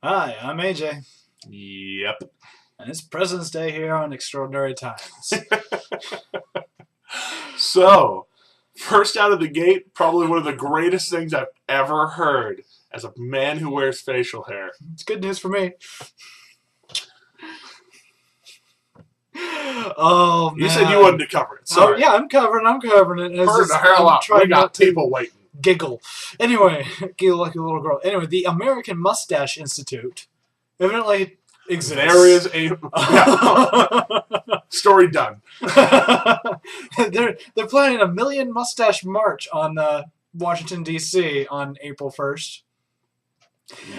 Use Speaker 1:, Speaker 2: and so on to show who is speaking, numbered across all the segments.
Speaker 1: Hi, I'm AJ,
Speaker 2: Yep.
Speaker 1: and it's President's Day here on Extraordinary Times.
Speaker 2: So, first out of the gate, probably one of the greatest things I've ever heard as a man who wears facial hair.
Speaker 1: It's good news for me. Oh, man.
Speaker 2: You said you wanted to cover it. Sorry.
Speaker 1: Oh, yeah, I'm covering it.
Speaker 2: Hurry the hell up. We got people waiting.
Speaker 1: Giggle. Anyway, giggle like a little girl. Anyway, the American Mustache Institute evidently exists.
Speaker 2: There is a... Yeah. Story done.
Speaker 1: They're planning a million mustache march on Washington, D.C. on April 1st.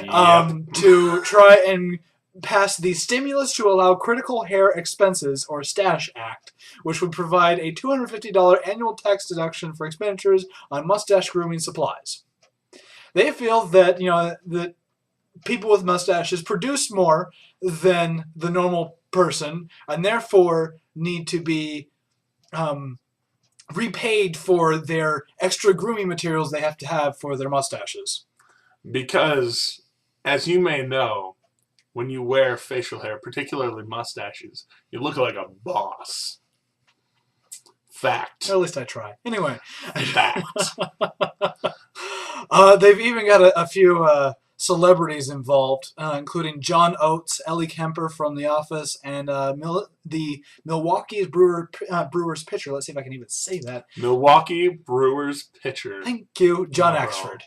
Speaker 2: Yep.
Speaker 1: To try and pass the Stimulus to Allow Critical Hair Expenses, or STASH Act, which would provide a $250 annual tax deduction for expenditures on mustache grooming supplies. They feel that, that people with mustaches produce more than the normal person, and therefore need to be repaid for their extra grooming materials they have to have for their mustaches.
Speaker 2: Because, as you may know, when you wear facial hair, particularly mustaches, you look like a boss. Fact.
Speaker 1: Or at least I try. Anyway.
Speaker 2: Fact.
Speaker 1: They've even got a few celebrities involved, including John Oates, Ellie Kemper from The Office, and the Milwaukee Brewers pitcher. Let's see if I can even say that.
Speaker 2: Milwaukee Brewers pitcher.
Speaker 1: Thank you, John Axford.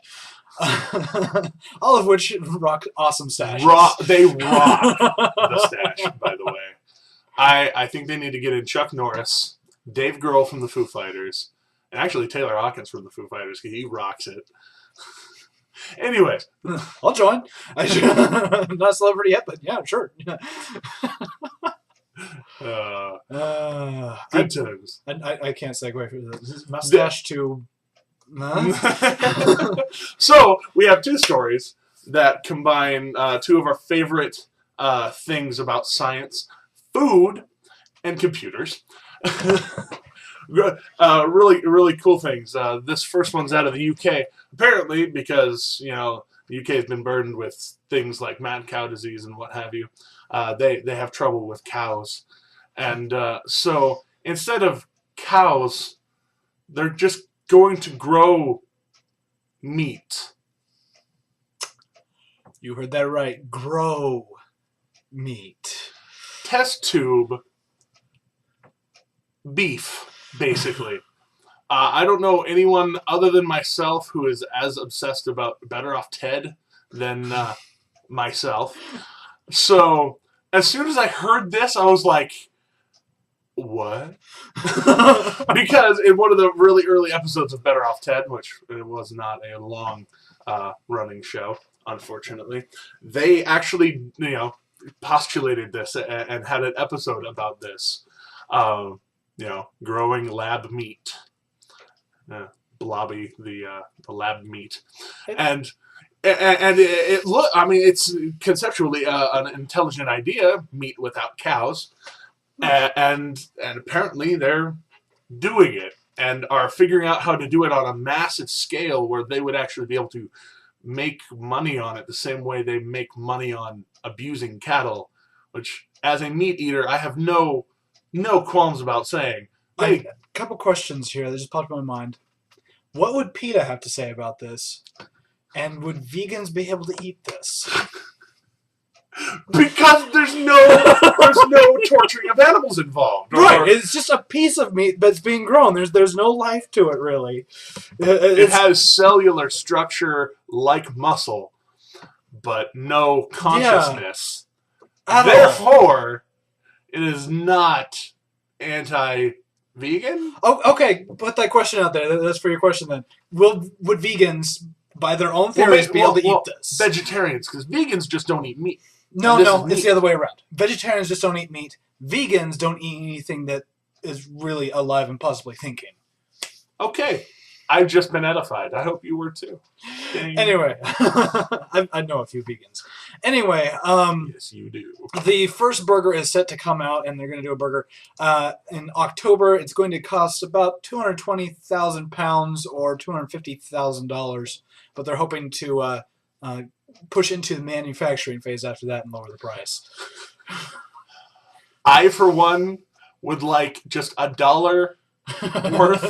Speaker 1: All of which rock awesome stashes.
Speaker 2: They rock the stash, by the way. I think they need to get in Chuck Norris, Dave Grohl from the Foo Fighters, and actually Taylor Hawkins from the Foo Fighters, because he rocks it. Anyways.
Speaker 1: I'll join. I'm not a celebrity yet, but yeah, sure.
Speaker 2: Good times.
Speaker 1: I can't segue for this. Mustache to...
Speaker 2: So, we have two stories that combine two of our favorite things about science, food and computers. Really cool things. This first one's out of the UK. Apparently, because, the UK has been burdened with things like mad cow disease and what have you, they have trouble with cows. And so, instead of cows, they're just going to grow meat.
Speaker 1: You heard that right. Grow meat.
Speaker 2: Test tube beef, basically. I don't know anyone other than myself who is as obsessed about Better Off Ted than myself. So, as soon as I heard this, I was like, what? Because in one of the really early episodes of Better Off Ted, which it was not a long running show, unfortunately, they actually, postulated this and had an episode about this. Growing lab meat. Blobby, the lab meat. And it look, it's conceptually an intelligent idea, meat without cows. And apparently they're doing it and are figuring out how to do it on a massive scale where they would actually be able to make money on it the same way they make money on abusing cattle, which, as a meat eater, I have no qualms about saying.
Speaker 1: A couple questions here that just popped in my mind. What would PETA have to say about this? And would vegans be able to eat this?
Speaker 2: Because there's no torturing of animals involved.
Speaker 1: Right, it's just a piece of meat that's being grown. There's no life to it, really.
Speaker 2: It has cellular structure like muscle, but no consciousness.
Speaker 1: Yeah,
Speaker 2: therefore, it is not anti-vegan.
Speaker 1: Oh, okay. Put that question out there. That's for your question then. Would vegans, by their own theories, be able to eat this?
Speaker 2: Vegetarians, because vegans just don't eat meat.
Speaker 1: No, it's the other way around. Vegetarians just don't eat meat. Vegans don't eat anything that is really alive and possibly thinking.
Speaker 2: Okay. I've just been edified. I hope you were too. Dang.
Speaker 1: Anyway, I know a few vegans. Anyway,
Speaker 2: yes, you do.
Speaker 1: The first burger is set to come out, and they're going to do a burger in October. It's going to cost about £220,000 or $250,000, but they're hoping to push into the manufacturing phase after that and lower the price.
Speaker 2: I, for one, would like just $1 worth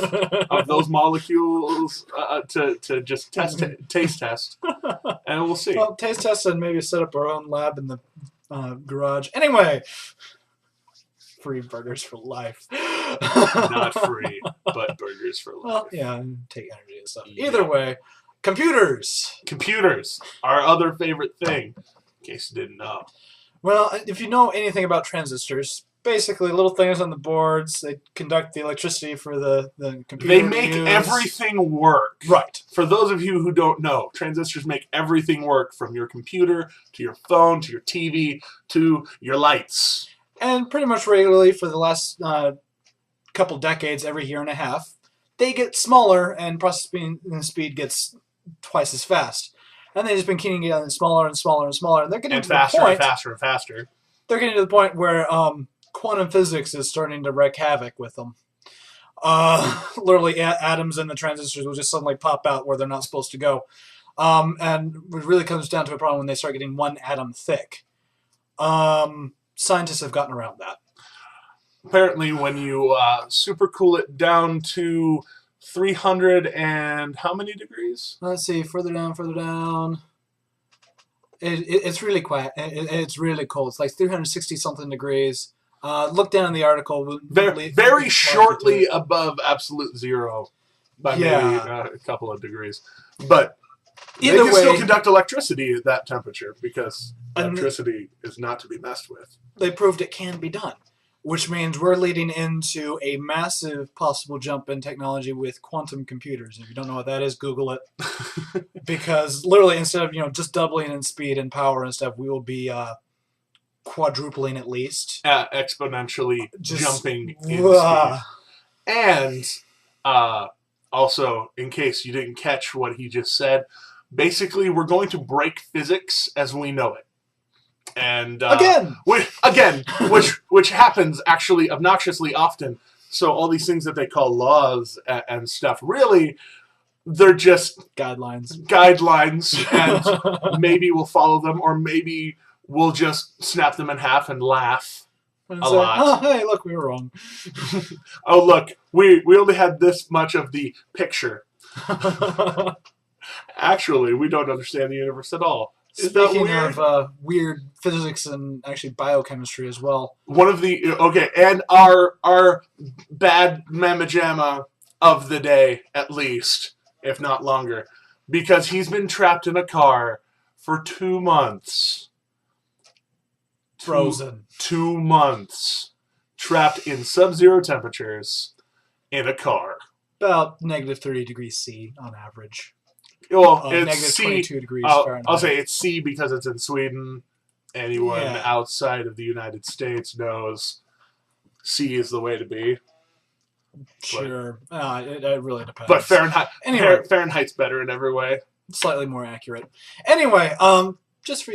Speaker 2: of those molecules to just taste test, and we'll see.
Speaker 1: Well, taste test and maybe set up our own lab in the garage. Anyway, free burgers for life.
Speaker 2: Not free, but burgers for life.
Speaker 1: Well, yeah, and take energy and stuff. Either way, computers.
Speaker 2: Computers, our other favorite thing, in case you didn't know.
Speaker 1: Well, if you know anything about transistors, basically little things on the boards, they conduct the electricity for the computer.
Speaker 2: They make everything work.
Speaker 1: Right.
Speaker 2: For those of you who don't know, transistors make everything work, from your computer to your phone to your TV to your lights.
Speaker 1: And pretty much regularly for the last couple decades, every year and a half, they get smaller and processing speed gets twice as fast. And they've just been getting smaller and smaller and smaller. And they're getting to
Speaker 2: faster
Speaker 1: the point,
Speaker 2: and faster and faster.
Speaker 1: They're getting to the point where quantum physics is starting to wreak havoc with them. Literally, atoms in the transistors will just suddenly pop out where they're not supposed to go. And it really comes down to a problem when they start getting 1 atom thick. Scientists have gotten around that.
Speaker 2: Apparently, when you supercool it down to 300 and how many degrees?
Speaker 1: Let's see, further down. It's really quiet. It's really cold. It's like 360 something degrees. Look down in the article.
Speaker 2: Very shortly above absolute zero by maybe a couple of degrees. But either way, they can still conduct electricity at that temperature because electricity is not to be messed with.
Speaker 1: They proved it can be done, which means we're leading into a massive possible jump in technology with quantum computers. If you don't know what that is, Google it. Because literally, instead of just doubling in speed and power and stuff, we will be quadrupling at least.
Speaker 2: Exponentially jumping in speed. And also, in case you didn't catch what he just said, basically we're going to break physics as we know it. And which happens actually obnoxiously often. So all these things that they call laws and stuff, really, they're just
Speaker 1: guidelines,
Speaker 2: and maybe we'll follow them, or maybe we'll just snap them in half and laugh a lot.
Speaker 1: Oh, hey, look, we were wrong.
Speaker 2: Oh, look, we only had this much of the picture. Actually, we don't understand the universe at all.
Speaker 1: Speaking of weird physics and actually biochemistry as well.
Speaker 2: And our bad mamma jamma of the day, at least, if not longer, because he's been trapped in a car for 2 months.
Speaker 1: Frozen.
Speaker 2: 2 months. Trapped in sub-zero temperatures in a car.
Speaker 1: About -30 degrees C on average.
Speaker 2: Well, it's C.
Speaker 1: 22 degrees Fahrenheit.
Speaker 2: I'll say it's C because it's in Sweden. Anyone outside of the United States knows C is the way to be.
Speaker 1: Sure. It really depends.
Speaker 2: But Fahrenheit's better in every way.
Speaker 1: Slightly more accurate. Anyway, just for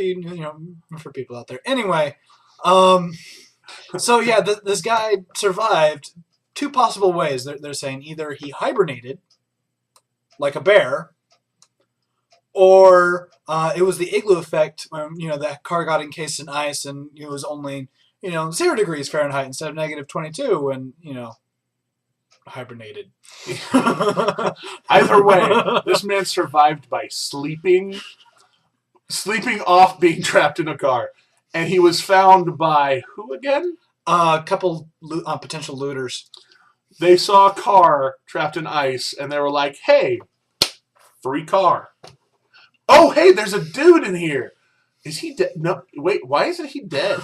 Speaker 1: for people out there. Anyway, so yeah, this guy survived 2 possible ways. They're saying either he hibernated like a bear, or it was the igloo effect when that car got encased in ice and it was only 0 degrees Fahrenheit instead of -22 and hibernated.
Speaker 2: Either way, this man survived by sleeping off being trapped in a car, and he was found by who again?
Speaker 1: A couple potential looters.
Speaker 2: They saw a car trapped in ice, and they were like, "Hey, free car." Oh, hey, there's a dude in here. Is he dead? No, wait, why isn't he dead?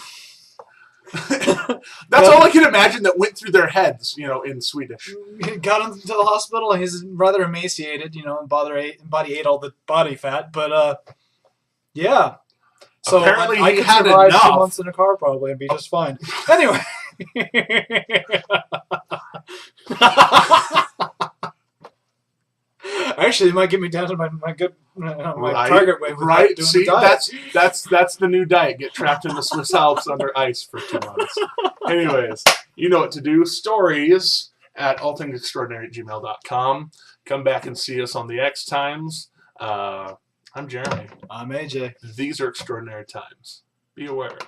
Speaker 2: That's all I can imagine that went through their heads, in Swedish.
Speaker 1: Got him to the hospital, and he's rather emaciated, and body ate all the body fat, but, yeah. So
Speaker 2: apparently
Speaker 1: I
Speaker 2: he
Speaker 1: could
Speaker 2: had
Speaker 1: survive
Speaker 2: enough.
Speaker 1: 2 months in a car probably and be just fine. Anyway. Actually, it might get me down to my target weight.
Speaker 2: Right? See, that's the new diet. Get trapped in the Swiss Alps under ice for 2 months. Anyways, you know what to do. Stories at AllThingsExtraordinary@gmail.com. Come back and see us on the X Times. I'm Jeremy.
Speaker 1: I'm AJ.
Speaker 2: These are extraordinary times. Be aware.